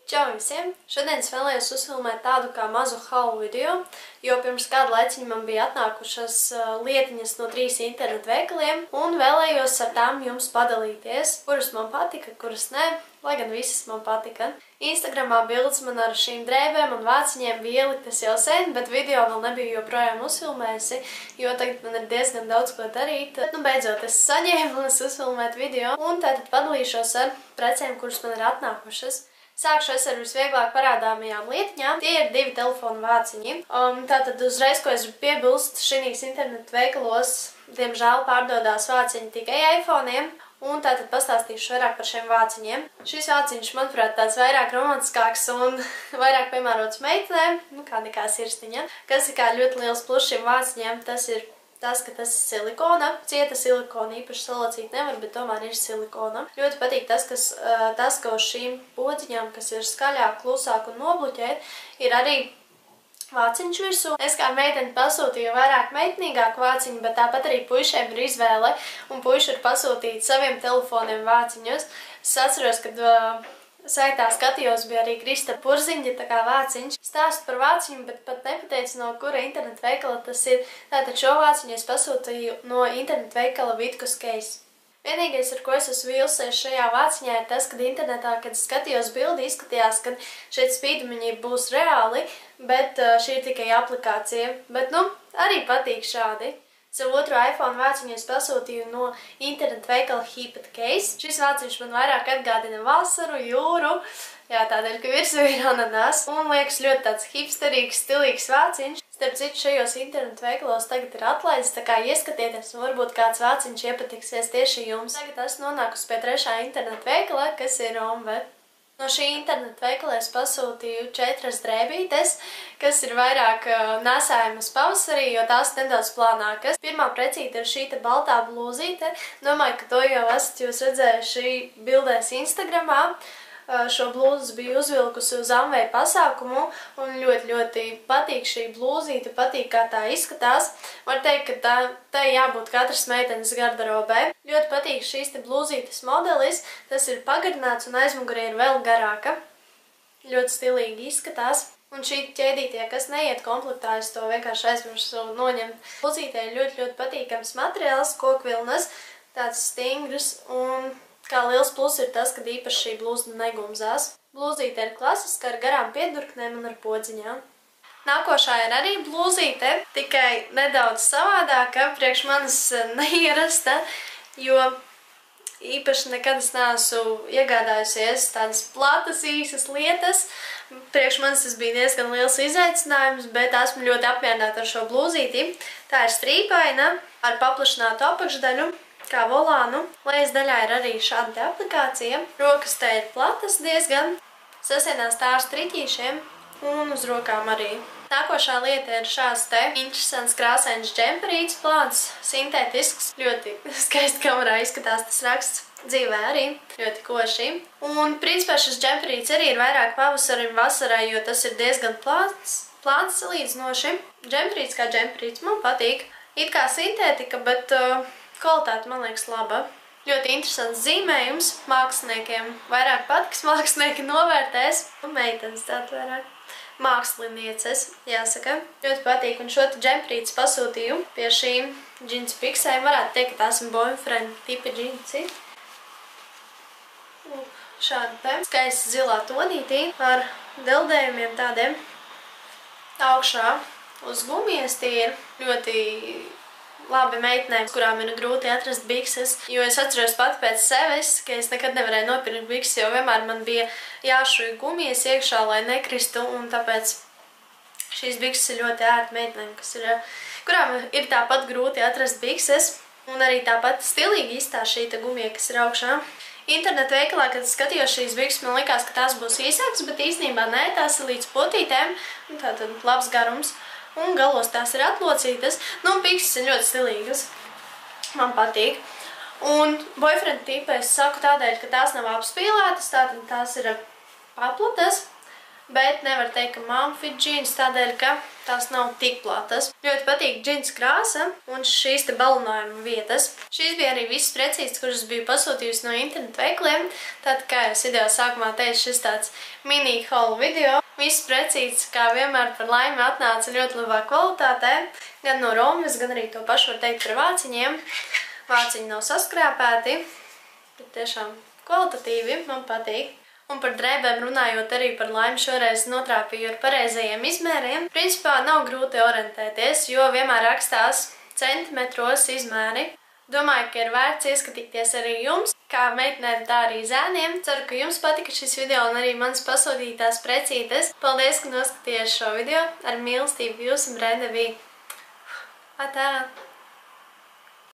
Čau visiem! Šodien es vēlējos uzfilmēt tādu kā mazu haulu video, jo pirms kādu laiciņu man bija atnākušas lietiņas no 3 internetu veikaliem un vēlējos ar tām jums padalīties, kuras man patika, kuras nē, lai gan visas man patika. Instagramā bildes man ar šīm drēbēm un vāciņiem bija ieliktas jau sen, bet video vēl nebija joprojām uzfilmējusi, jo tagad man ir diezgan daudz ko darīt. Beidzot es saņēmu uzfilmēt video un tātad padalīšos ar precēm, kuras man ir atnākušas. Sākšu es ar visvieglāk parādāmajām lietiņām. Tie ir 2 telefonu vāciņi. Tātad uzreiz, ko es gribu piebilst, šīs internetu veikalos, diemžēl, pārdodās vāciņi tikai iPhone'iem. Un tātad pastāstīšu vairāk par šiem vāciņiem. Šis vāciņš, manuprāt, tāds vairāk romantiskāks un vairāk piemērots meitenēm, kā nekā sirstiņa. Kas ir kā ļoti liels pluss šiem vāciņiem, tas ir ka tas ir silikona, cieta silikona, īpaši salocīt nevar, bet tomēr ir silikona. Ļoti patīk tas, ka uz šīm podziņām, kas ir skaļāk, klusāk un nobluķēt, ir arī vāciņš virsū. Es kā meiteni pasūtīju vairāk meitenīgāku vāciņu, bet tāpat arī puišiem ir izvēle, un puiši ir pasūtīt saviem telefoniem vāciņus. Es atceros, kad saitā skatījos, bija arī Krista Purziņa, tā kā vāciņš. Stāstu par vāciņu, bet pat nepateicu, no kura internetu veikala tas ir. Tātad šo vāciņu es pasūtīju no internetu veikala Vitkus Case. Vienīgais, ar ko es esmu vīlusies šajā vāciņā, ir tas, kad internetā, kad skatījos bildi, izskatījās, ka šeit spīdumiņi būs reāli, bet šī ir tikai aplikācija. Bet, arī patīk šādi. Savu otru iPhone vāciņu es pasūtīju no internetu veikala Hipet Case. Šis vāciņš man vairāk atgādina vasaru, jūru, tādēļ, ka virsū ir ananas. Un liekas ļoti tāds hipsterīgs, stilīgs vāciņš. Starp citu, šajos internetu veikalos tagad ir atlaides, tā kā ieskatieties, un varbūt kāds vāciņš iepatiksies tieši jums. Tagad esmu nonākusi pie 3. internetu veikala, kas ir Omve. No šī internetu veikala es pasūtīju 4 drēbītes, kas ir vairāk nesājamas pavasarī, jo tās nedaudz plānākas. Pirmā precīte ir šī baltā blūzīte. Domāju, ka to jau esat jūs redzējuši bildēs Instagramā. Šo blūzu biju uzvilkusi uz Amvei pasākumu un ļoti patīk šī blūzīte, patīk, kā tā izskatās. Var teikt, ka tai jābūt katras meitenes garderobē. Ļoti patīk šīs te blūzītes modelis, tas ir pagarināts un aizmugurē ir vēl garāka. Ļoti stilīgi izskatās. Un šī ķēdītie, kas neiet komplektā, es to vienkārši aizmirsu noņemt. Blūzītē ir ļoti patīkams materiāls, kokvilnas, tāds stingrs un kā liels pluss ir tas, ka īpaši šī blūza negumzās. Blūzīte ir klasiska ar garām piedurknēm un ar podziņām. Nākošā ir arī blūzīte, tikai nedaudz savādāka, priekš manis neierasta, jo īpaši nekad es neesmu iegādājusies tādas platas, īsas lietas. Priekš manis tas bija diezgan liels izaicinājums, bet esmu ļoti apmierināta ar šo blūzīti. Tā ir strīpaina ar paplašinātu apakšdaļu, kā volānu. Lejas daļā ir arī šāda te aplikācija. Rokas te ir platas diezgan. Sasienās tā ar striķīšiem un uz rokām arī. Nākošā lieta ir šāds te interesants krāsains džemperīts, plāns, sintētisks. Ļoti skaisti kamerā izskatās tas raksts. Dzīvē arī. Ļoti koši. Un principā šis džemperīts arī ir vairāk pavasarim vasarai, jo tas ir diezgan plāns salīdzinoši. Džemperīts kā džemperīts man patīk. It kā sintētika, bet kvalitāte, man liekas, laba. Ļoti interesants zīmējums māksliniekiem. Vairāk patiks mākslinieki novērtēs. Un meitenes tātad vairāk. Mākslinieces, jāsaka. Ļoti patīk. Un šo te džemperītes pasūtīju pie šīm džinsu piksēm. Varētu teikt, ka tās ir boyfriend tipa džinsi. Šāda te skaista zilā tonītī ar deldējumiem tādiem augšā uz gumijas. Tie ir ļoti labi meitenēm, kurām ir grūti atrast bikses, jo es atceros pat pēc sevis, ka es nekad nevarēju nopirkt bikses, jo vienmēr man bija jāšuj gumijas iekšā, lai nekristu, un tāpēc šīs bikses ir ļoti ērti meitenēm, kurām ir tāpat grūti atrast bikses, un arī tāpat stilīgi izstās šī gumija, kas ir augšā. Internetu veikalā, kad skatījos šīs bikses, man likās, ka tās būs īsākas, bet īstenībā nē, tās ir līdz potītēm, un tātad labs garums. Un galos tās ir atlocītas. Bikses ir ļoti stilīgas. Man patīk. Un boyfriend tipa es saku tādēļ, ka tās nav apspīlētas, tātad tās ir paplatas. bet nevar teikt, ka mom fit džins, tādēļ, ka tās nav tik platas. Ļoti patīk džins krāsa un šīs te balonājuma vietas. Šīs bija arī visas precīzes, kuras biju pasūtījusi no internetu veikliem. Tātad, kā jau es video sākumā teicu, šis tāds mini haul video. Visas precīzes, kā vienmēr par laimi, atnāca ļoti labā kvalitātē. Gan no Romas, gan arī to pašu var teikt par vāciņiem. Vāciņi nav saskrāpēti, bet tiešām kvalitatīvi, man patīk. Un par drēbēm runājot arī par laimi šoreiz notrāpīju ar pareizajiem izmēriem. Principā nav grūti orientēties, jo vienmēr rakstās centimetros izmēri. Domāju, ka ir vērts ieskatīties arī jums, kā meitenēm, tā arī zēniem. Ceru, ka jums patika šis video un arī manas pasūtītās precītes. Paldies, ka noskatījāties šo video. Ar mīlestību jūs un Brenda bija. Atā!